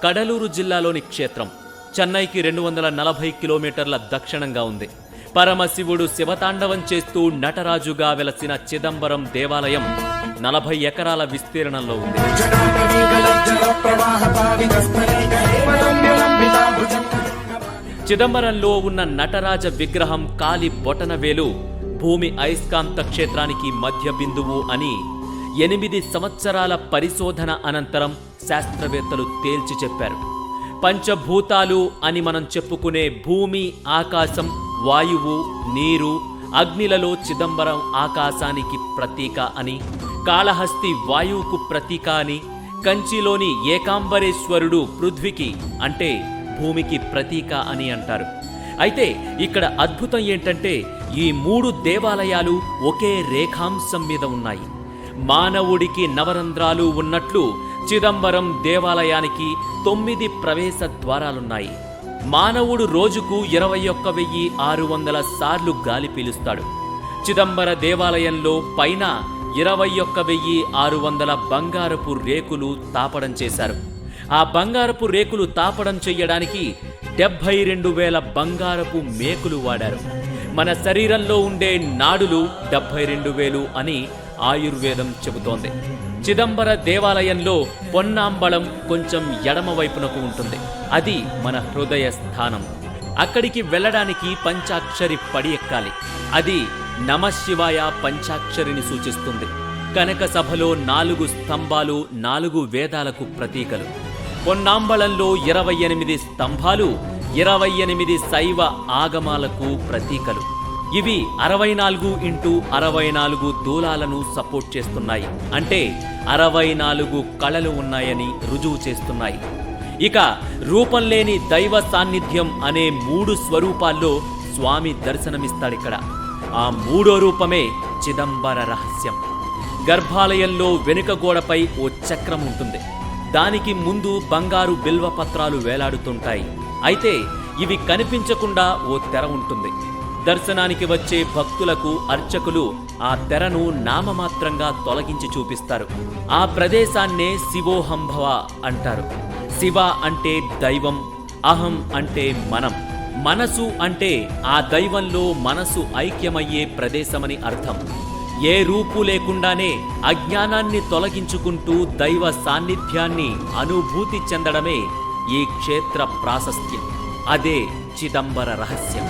కడలూరు జిల్లాలోని క్షేత్రం. చెన్నైకి 240 కిలోమీటర్ల దక్షిణంగా ఉంది. పరమశివుడు శివతాండవం చేస్తూ నటరాజుగా వెలసిన చిదంబరం దేవాలయం 40 ఎకరాల విస్తీర్ణంలో ఉంది. చిదంబరంలో ఉన్న నటరాజ విగ్రహం కాలి బొటనవేలు భూమి అయస్కాంత క్షేత్రానికి మధ్య బిందువు అని 8 సంవత్సరాల పరిశోధన అనంతరం శాస్త్రవేత్తలు తేల్చి చెప్పారు. పంచభూతాలు అని మనం చెప్పుకునే భూమి, ఆకాశం, వాయువు, నీరు, అగ్నిలలో చిదంబరం ఆకాశానికి ప్రతీక అని, కాళహస్తి వాయువుకు ప్రతీక అని, కంచిలోని ఏకాంబరేశ్వరుడు పృథ్వీకి అంటే భూమికి ప్రతీక అని అంటారు. అయితే ఇక్కడ అద్భుతం ఏంటంటే ఈ 3 దేవాలయాలు ఒకే రేఖాంశం మీద ఉన్నాయి. మానవుడికి నవరంధ్రాలు ఉన్నట్లు చిదంబరం దేవాలయానికి 9 ప్రవేశ ద్వారాలున్నాయి. మానవుడు రోజుకు 21,600 సార్లు గాలి పీలుస్తాడు. చిదంబర దేవాలయంలో పైన 21,600 బంగారపు రేకులు తాపడం చేశారు. ఆ బంగారపు రేకులు తాపడం చెయ్యడానికి 72,000 బంగారపు మేకులు వాడారు. మన శరీరంలో ఉండే నాడులు 72,000 అని ఆయుర్వేదం చెబుతోంది. చిదంబర దేవాలయంలో పొన్నాంబళం కొంచెం ఎడమ వైపునకు ఉంటుంది. అది మన హృదయ స్థానం. అక్కడికి వెళ్ళడానికి పంచాక్షరి పడి ఎక్కాలి. అది నమశివాయ పంచాక్షరిని సూచిస్తుంది. కనక సభలో 4 స్తంభాలు 4 వేదాలకు ప్రతీకలు. పొన్నాంబళంలో 28 స్తంభాలు 28 శైవ ఆగమాలకు ప్రతీకలు. ఇవి 64x64 దూలాలను సపోర్ట్ చేస్తున్నాయి. అంటే 64 కళలు ఉన్నాయని రుజువు చేస్తున్నాయి. ఇక రూపం లేని దైవ సాన్నిధ్యం అనే 3 స్వరూపాల్లో స్వామి దర్శనమిస్తాడిక్కడ. ఆ 3వ రూపమే చిదంబర రహస్యం. గర్భాలయంలో వెనుక గోడపై ఓ చక్రం ఉంటుంది. దానికి ముందు బంగారు బిల్వపత్రాలు వేలాడుతుంటాయి. అయితే ఇవి కనిపించకుండా ఓ తెర ఉంటుంది. దర్శనానికి వచ్చే భక్తులకు అర్చకులు ఆ తెరను నామమాత్రంగా తొలగించి చూపిస్తారు. ఆ ప్రదేశాన్నే శివోహంభవ అంటారు. శివ అంటే దైవం, అహం అంటే మనం, మనసు అంటే ఆ దైవంలో మనసు ఐక్యమయ్యే ప్రదేశమని అర్థం. ఏ రూపు లేకుండానే అజ్ఞానాన్ని తొలగించుకుంటూ దైవ సాన్నిధ్యాన్ని అనుభూతి చెందడమే ఈ క్షేత్ర ప్రాశస్త్యం. అదే చిదంబర రహస్యం.